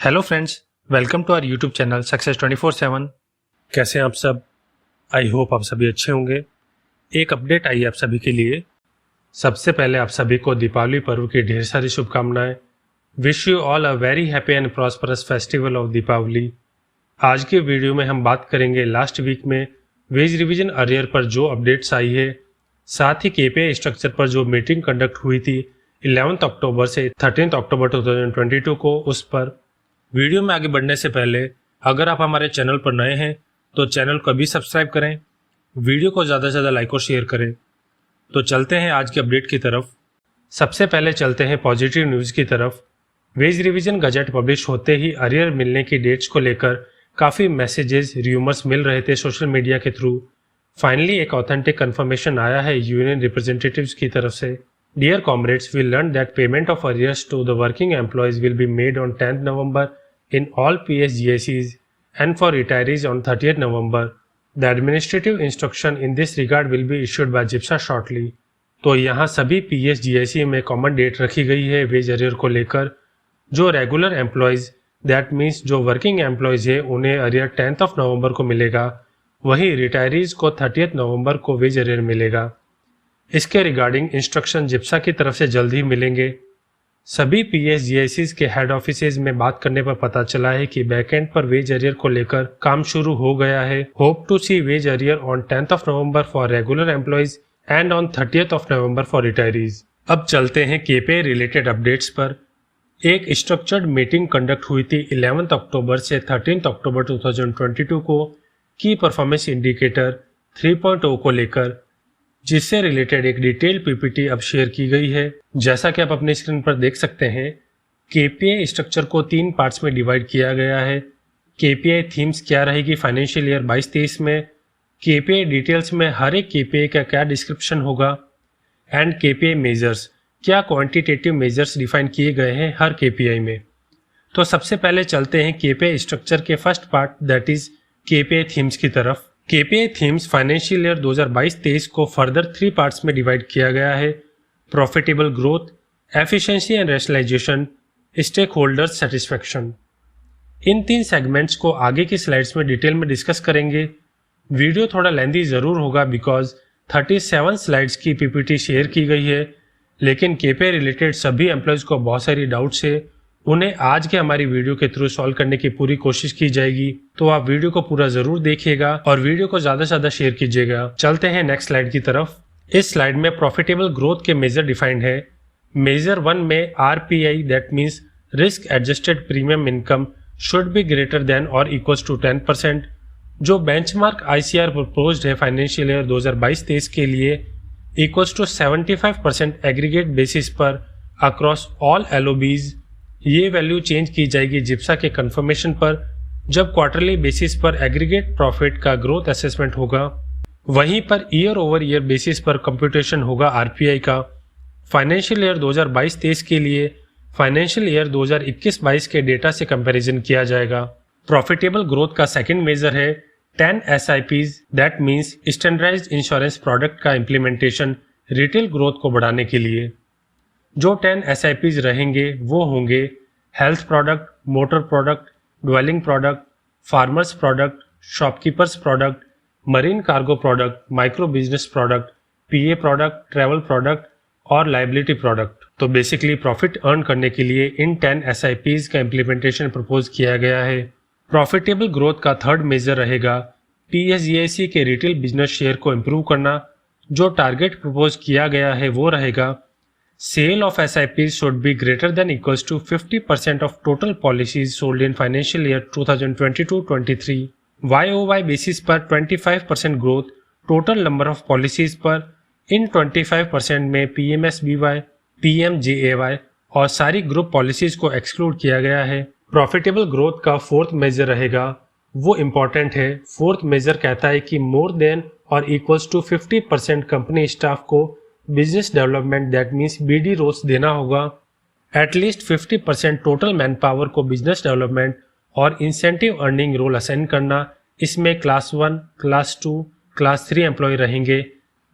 Hello friends, welcome to our YouTube channel success 24/7। कैसे हैं आप सब? आई होप आप सभी अच्छे होंगे। एक अपडेट आई है आप सभी के लिए। सबसे पहले आप सभी को दीपावली पर्व की ढेर सारी शुभकामनाएं। Wish you all a very happy and prosperous festival of Deepavali. आज के वीडियो में हम बात करेंगे लास्ट वीक में वेज रिवीजन अरियर पर जो अपडेट्स आई है, साथ ही केपीआई स्ट्रक्चर पर जो मीटिंग कंडक्ट हुई थी 11 अक्टूबर से 13 अक्टूबर 2022 को, उस पर। वीडियो में आगे बढ़ने से पहले अगर आप हमारे चैनल पर नए हैं तो चैनल को अभी सब्सक्राइब करें, वीडियो को ज़्यादा से ज़्यादा लाइक और शेयर करें। तो चलते हैं आज की अपडेट की तरफ। सबसे पहले चलते हैं पॉजिटिव न्यूज़ की तरफ। वेज रिवीजन गजट पब्लिश होते ही अरियर मिलने की डेट्स को लेकर काफ़ी मैसेजेस, र्यूमर्स मिल रहे थे सोशल मीडिया के थ्रू। फाइनली एक ऑथेंटिक कंफर्मेशन आया है यूनियन रिप्रेजेंटेटिव्स की तरफ से। Dear comrades, we learn that payment of arrears to the working employees will be made on 10th November in all PSGICs and for retirees on 30th November. The administrative instruction in this regard will be issued by JIPSA shortly. तो यहाँ सभी PSGIC में common date रखी गई है veg arrear को लेकर। जो रेगुलर एम्प्लॉयज़, दैट मीन्स जो वर्किंग एम्प्लॉयज़ है, उन्हें अरियर 10th November को मिलेगा, वहीं रिटायरीज को 30th November को वेज अरियर मिलेगा। इसके रिगार्डिंग इंस्ट्रक्शन जिप्सा की तरफ से जल्द ही मिलेंगे। सभी PSGICs के हेड ऑफिसेज में बात करने पर पता चला है कि बैकएंड पर वेज अरियर को लेकर काम शुरू हो गया है। Hope to see wage arrear on 10th November for regular employees and on 30th November for retirees. अब चलते हैं केपीआई रिलेटेड अपडेट्स पर। एक स्ट्रक्चर्ड मीटिंग कंडक्ट हुई थी 11 अक्टूबर से 13 अक्टूबर 2022 को की परफॉर्मेंस इंडिकेटर 3.0 को लेकर, जिससे रिलेटेड एक डिटेल्ड पीपीटी अब शेयर की गई है। जैसा कि आप अपनी स्क्रीन पर देख सकते हैं, केपीआई स्ट्रक्चर को 3 पार्ट्स में डिवाइड किया गया है। केपीआई थीम्स क्या रहेगी फाइनेंशियल ईयर 22-23 में, केपीआई डिटेल्स में हर एक केपीआई का क्या डिस्क्रिप्शन होगा, एंड केपीआई मेजर्स, क्या क्वांटिटेटिव मेजर्स डिफाइन किए गए हैं हर केपीआई में। तो सबसे पहले चलते हैं केपीआई स्ट्रक्चर के first part, that is KPI themes की तरफ। केपीआई थीम्स फाइनेंशियल ईयर 2022-23 को फर्दर 3 पार्ट्स में डिवाइड किया गया है। Profitable growth, efficiency and rationalisation, stake holders satisfaction. इन 3 सेगमेंट्स को आगे की स्लाइड्स में डिटेल में डिस्कस करेंगे। वीडियो थोड़ा लेंथी ज़रूर होगा बिकॉज 37 स्लाइड्स की पीपीटी शेयर की गई है, लेकिन केपीआई रिलेटेड सभी एम्प्लॉयज़ को बहुत सारी डाउट्स है, उन्हें आज के हमारी वीडियो के थ्रू सॉल्व करने की पूरी कोशिश की जाएगी। तो आप वीडियो को पूरा जरूर देखिएगा और वीडियो को ज्यादा से ज्यादा शेयर कीजिएगा। चलते हैं नेक्स्ट स्लाइड की तरफ। इस स्लाइड में प्रॉफिटेबल ग्रोथ के मेजर डिफाइंड है। मेजर 1 में RPI, that means risk adjusted premium income, should be greater than और इक्वल्स टू 10%। जो बेंचमार्क ICR प्रपोज्ड है फाइनेंशियल ईयर 2022-23 के लिए, इक्वल्स टू 75% एग्रीगेट बेसिस पर अक्रॉस ऑल LOBs। ये वैल्यू चेंज की जाएगी जिप्सा के कंफर्मेशन पर, जब क्वार्टरली बेसिस पर एग्रीगेट प्रॉफिट का ग्रोथ असेसमेंट होगा। वहीं per year over year basis पर कंप्यूटेशन होगा RPI का। फाइनेंशियल ईयर 2022-23 के लिए फाइनेंशियल ईयर 2021-22 के डेटा से कंपैरिजन किया जाएगा। प्रॉफिटेबल ग्रोथ का सेकंड मेजर है 10 SIPs, that means standardised insurance product का इम्प्लीमेंटेशन रिटेल ग्रोथ को बढ़ाने के लिए। जो 10 SIPs रहेंगे वो होंगे health product, motor product, dwelling product, farmers product, shopkeepers product, marine cargo product, micro business product, PA product, travel product और लाइबिलिटी प्रोडक्ट। तो बेसिकली प्रॉफिट अर्न करने के लिए इन 10 SIPs का इम्प्लीमेंटेशन प्रपोज किया गया है। प्रॉफिटेबल ग्रोथ का थर्ड मेजर रहेगा PSGIC के रिटेल बिजनेस शेयर को इम्प्रूव करना। जो टारगेट प्रपोज किया गया है वो रहेगा Sale of SIPs should be greater than equals to 50% of total policies sold in financial year 2022-23। YOY basis पर 25% growth, total number of policies पर इन 25% में PMSBY, PMJAY और सारी ग्रुप पॉलिसीज को एक्सक्लूड किया गया है। प्रॉफिटेबल ग्रोथ का फोर्थ मेजर रहेगा, वो इम्पॉर्टेंट है। फोर्थ मेजर कहता है कि मोर देन और इक्वल्स टू 50% कंपनी स्टाफ को business development, that means BD roles देना होगा। एटलीस्ट 50% टोटल मैन पावर को बिजनेस डेवलपमेंट और इंसेंटिव अर्निंग रोल असाइन करना। इसमें क्लास 1, क्लास 2, क्लास 3 एम्प्लॉय रहेंगे।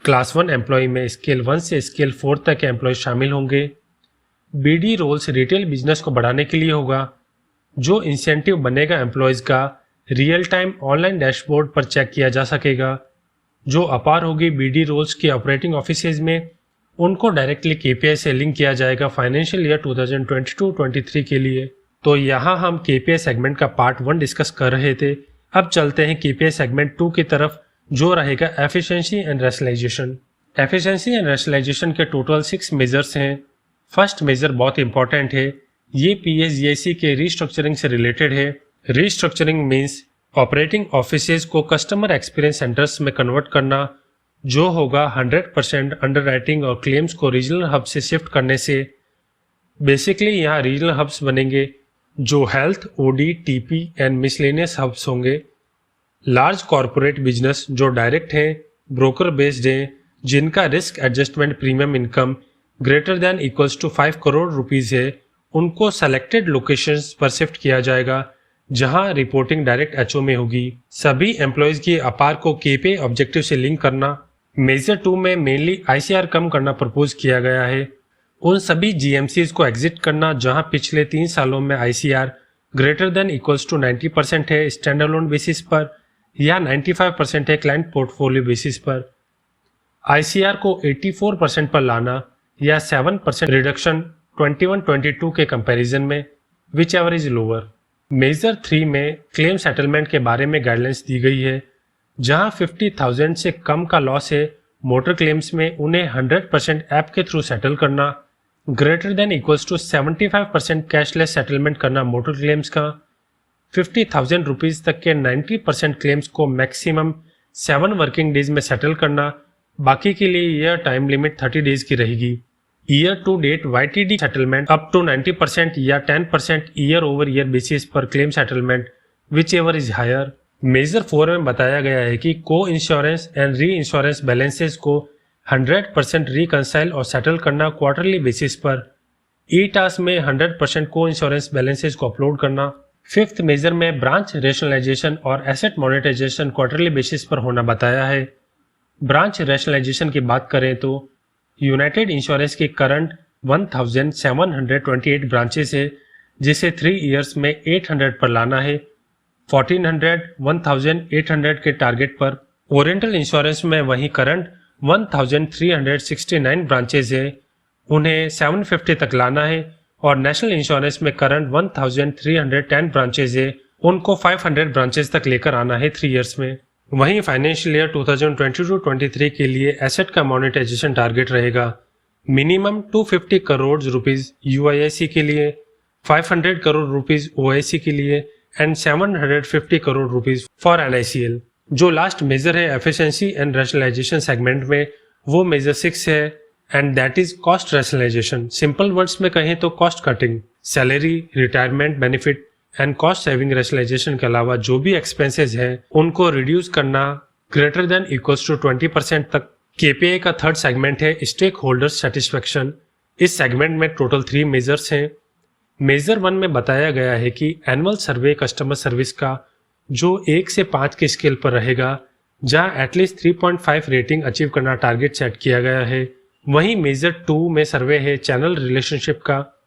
क्लास 1 एम्प्लॉय में स्केल 1 से स्केल 4 तक के एम्प्लॉय शामिल होंगे। BD रोल्स रिटेल बिजनेस को बढ़ाने के लिए होगा। जो इंसेंटिव बनेगा एम्प्लॉयज़ का रियल टाइम ऑनलाइन डैशबोर्ड पर चेक किया जा सकेगा। जो अपार होगी बीडी रोल्स की ऑपरेटिंग ऑफिसेज में, उनको डायरेक्टली केपीआई से लिंक किया जाएगा फाइनेंशियल ईयर 2022-23 के लिए। तो यहाँ हम केपीआई सेगमेंट का पार्ट 1 डिस्कस कर रहे थे। अब चलते हैं केपीआई सेगमेंट 2 की तरफ, जो रहेगा efficiency and rationalisation. Efficiency and rationalisation के टोटल 6 मेजर्स हैं। फर्स्ट मेजर बहुत इंपॉर्टेंट है, ये पीएसजीआईसी के रीस्ट्रक्चरिंग से रिलेटेड है। रीस्ट्रक्चरिंग मीन्स ऑपरेटिंग ऑफिसेज को कस्टमर एक्सपीरियंस सेंटर्स में कन्वर्ट करना, जो होगा 100% अंडरराइटिंग और क्लेम्स को रीजनल हब से शिफ्ट करने से। बेसिकली यहाँ रीजनल हब्स बनेंगे जो health, OD, TP and miscellaneous hubs होंगे। लार्ज कॉरपोरेट बिजनेस जो डायरेक्ट हैं, ब्रोकर बेस्ड हैं, जिनका risk adjustment premium income greater than equals to 5 crore rupees है, उनको सेलेक्टेड लोकेशंस पर शिफ्ट किया जाएगा जहां रिपोर्टिंग डायरेक्ट एचओ में होगी। सभी एम्प्लॉयज़ की अपार को केपीआई ऑब्जेक्टिव से लिंक करना। मेजर 2 में मेनली आईसीआर कम करना प्रपोज किया गया है। उन सभी जीएमसीज को एग्जिट करना जहां पिछले 3 सालों में ICR greater than equals to 90% है स्टैंड अलोन बेसिस पर, या 95% है क्लाइंट पोर्टफोलियो बेसिस पर। आईसीआर को 84% पर लाना या 7% रिडक्शन 21-22 के कंपैरिजन में, whichever is lower. Measure 3 में क्लेम सेटलमेंट के बारे में गाइडलाइंस दी गई है। जहां 50,000 से कम का लॉस है मोटर क्लेम्स में, उन्हें 100% ऐप के थ्रू सेटल करना। Greater than equals to 75% cashless settlement करना मोटर क्लेम्स का। 50,000 रुपीज़ तक के 90% क्लेम्स को मैक्सिमम 7 वर्किंग डेज में सेटल करना। बाकी के लिए यह टाइम लिमिट 30 डेज की रहेगी। Year to date YTD settlement up to 90% या 10% ईयर ओवर ईयर बेसिस पर claim settlement, whichever is higher. Major 4 में बताया गया है कि को insurance and reinsurance balances को 100% रिकंसाइल और सेटल करना क्वार्टरली बेसिस पर। ई टास्क में 100% को इंश्योरेंस बैलेंसेस को अपलोड करना। 5th मेजर में ब्रांच रेशनलाइजेशन और एसेट मोनेटाइजेशन क्वार्टरली बेसिस पर होना बताया है। ब्रांच रेशनलाइजेशन की बात करें तो यूनाइटेड इंश्योरेंस की करंट 1728 ब्रांचेस है, जिसे 3 इयर्स में 800 पर लाना है। 1800 के टारगेट पर। ओरिएंटल इंश्योरेंस में वही करंट 1369 ब्रांचेस है, उन्हें 750 तक लाना है। और नेशनल इंश्योरेंस में करंट 1310 ब्रांचेस है, उनको 500 ब्रांचेस तक लेकर आना है 3 इयर्स में। वहीं फाइनेंशियल ईयर 2022-23 के लिए एसेट का मोनेटाइजेशन टारगेट रहेगा मिनिमम 250 करोड़ रुपीस यूआईएसी के लिए, 500 करोड़ रुपीस ओआईसी के लिए and 750 crore rupees for NICL. जो लास्ट मेजर है एफिशिएंसी एंड रैशनलाइजेशन सेगमेंट में, वो मेजर 6 है and that is cost rationalisation. Simple words में कहें तो cost cutting. Salary, retirement benefit and cost saving rationalisation के अलावा जो भी एक्सपेंसेस हैं उनको रिड्यूस करना ग्रेटर देन इक्वल्स टू 20% तक। केपीआई का थर्ड सेगमेंट है स्टेक होल्डर सेटिस्फेक्शन। इस सेगमेंट में टोटल 3 मेजर्स हैं। मेजर 1 में बताया गया है कि एनुअल सर्वे कस्टमर सर्विस का जो 1 से 5 के स्केल पर रहेगा, जहां एटलीस्ट 3.5 रेटिंग अचीव करना टारगेट सेट किया गया है। वहीं मेजर 2 में सर्वे है चैनल रिलेशनशिप का,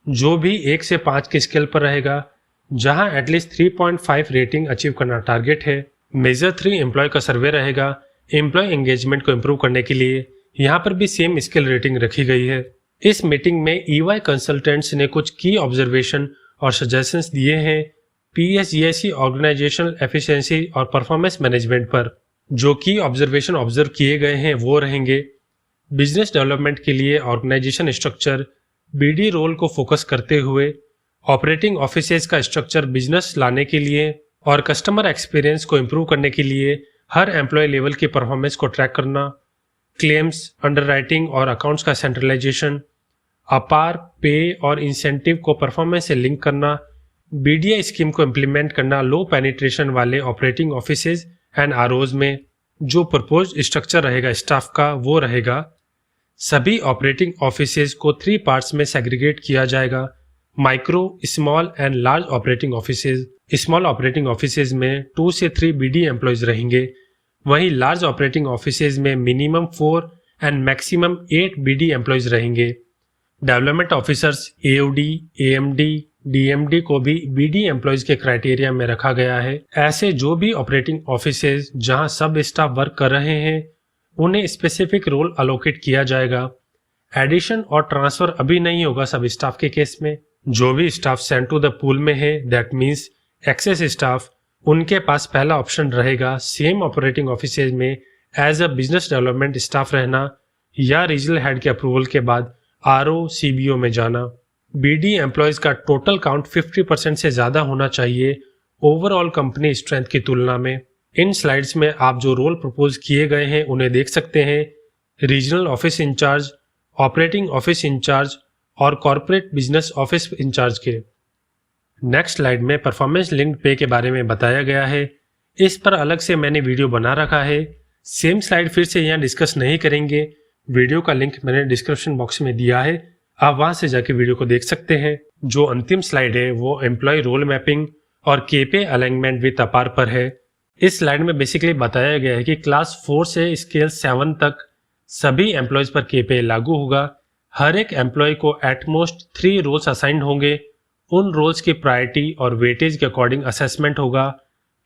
जो भी 1 से 5 के स्केल पर रहेगा, जहां एटलीस्ट 3.5 रेटिंग अचीव करना टारगेट है। मेजर 3 एम्प्लॉय का सर्वे रहेगा एम्प्लॉय एंगेजमेंट को इम्प्रूव करने के लिए। यहाँ पर भी सेम स्केल रेटिंग रखी गई है। इस मीटिंग में EY कंसल्टेंट्स ने कुछ की ऑब्जर्वेशन और सजेशंस दिए हैं पीएसजीआईसी ऑर्गेनाइजेशनल एफिशिएंसी और परफॉर्मेंस मैनेजमेंट पर। जो की ऑब्जर्वेशन ऑब्जर्व किए गए हैं वो रहेंगे बिजनेस डेवलपमेंट के लिए ऑर्गेनाइजेशन स्ट्रक्चर, बीडी रोल को फोकस करते हुए ऑपरेटिंग ऑफिसेज का स्ट्रक्चर बिजनेस लाने के लिए और कस्टमर एक्सपीरियंस को इम्प्रूव करने के लिए हर एम्प्लॉय लेवल की परफॉर्मेंस को ट्रैक करना, क्लेम्स, अंडरराइटिंग और अकाउंट्स का सेंट्रलाइजेशन, अपार, पे और इंसेंटिव को परफॉर्मेंस से लिंक करना, बीडीआई स्कीम को इम्प्लीमेंट करना लो पेनिट्रेशन वाले ऑपरेटिंग ऑफिसेज एंड आरओज में। जो प्रपोज स्ट्रक्चर रहेगा स्टाफ का वो रहेगा सभी ऑपरेटिंग ऑफिसेज को 3 पार्ट्स में सेग्रीगेट किया जाएगा, micro, small and large operating offices. Small operating offices में 2 से 3 बीडी एम्प्लॉयज रहेंगे, वहीं लार्ज ऑपरेटिंग ऑफिसेज में minimum 4 and maximum 8 BD employees रहेंगे। Development officers, AOD, AMD, DMD को भी BD एम्प्लॉयज के क्राइटेरिया में रखा गया है। ऐसे जो भी ऑपरेटिंग ऑफिसेज जहां सब स्टाफ वर्क कर रहे हैं उन्हें स्पेसिफिक रोल अलोकेट किया जाएगा। एडिशन और ट्रांसफर अभी नहीं होगा सब स्टाफ के केस में। जो भी staff send to the pool में है, दैट मीन्स एक्सेस स्टाफ, उनके पास पहला ऑप्शन रहेगा सेम ऑपरेटिंग ऑफिसेज में as a business development staff रहना या रीजनल हेड के अप्रूवल के बाद RO CBO में जाना। BD एम्प्लॉयज का टोटल काउंट 50% से ज़्यादा होना चाहिए ओवरऑल कंपनी स्ट्रेंथ की तुलना में। इन स्लाइड्स में आप जो रोल प्रपोज किए गए हैं उन्हें देख सकते हैं, regional office incharge, operating office incharge और कॉर्पोरेट बिजनेस ऑफिस इंचार्ज के। नेक्स्ट स्लाइड में परफॉर्मेंस लिंक्ड पे के बारे में बताया गया है। इस पर अलग से मैंने वीडियो बना रखा है। सेम स्लाइड फिर से यहाँ डिस्कस नहीं करेंगे। वीडियो का लिंक मैंने डिस्क्रिप्शन बॉक्स में दिया है, आप वहां से जाके वीडियो को देख सकते हैं। जो अंतिम स्लाइड है वो एम्प्लॉय रोल मैपिंग और KPI अलाइनमेंट विद अपार पर है। इस स्लाइड में बेसिकली बताया गया है कि क्लास 4 से स्केल 7 तक सभी एम्प्लॉयज पर KPI लागू होगा। हर एक एम्प्लॉय को एटमोस्ट 3 रोल्स असाइंड होंगे। उन रोल्स की प्रायोरिटी और वेटेज के अकॉर्डिंग असेसमेंट होगा।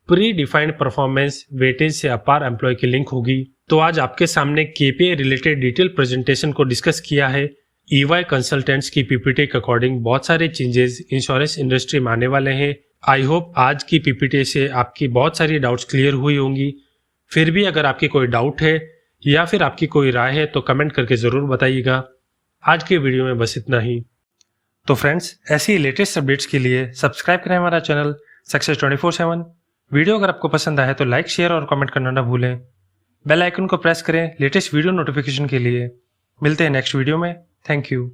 प्री डिफाइंड परफॉर्मेंस वेटेज से अपार एम्प्लॉय की लिंक होगी। तो आज आपके सामने KPI रिलेटेड डिटेल प्रेजेंटेशन को डिस्कस किया है। EY कंसल्टेंट्स की PPT के अकॉर्डिंग बहुत सारे चेंजेस इंश्योरेंस इंडस्ट्री में आने वाले हैं। आई होप आज की PPT से आपकी बहुत सारी डाउट्स क्लियर हुई होंगी। फिर भी अगर आपकी कोई डाउट है या फिर आपकी कोई राय है तो कमेंट करके ज़रूर बताइएगा। आज के वीडियो में बस इतना ही। तो फ्रेंड्स, ऐसी लेटेस्ट अपडेट्स के लिए सब्सक्राइब करें हमारा चैनल सक्सेस 24/7। वीडियो अगर आपको पसंद आए तो लाइक, शेयर और कमेंट करना ना भूलें। बेल आइकन को प्रेस करें लेटेस्ट वीडियो नोटिफिकेशन के लिए। मिलते हैं नेक्स्ट वीडियो में। Thank you.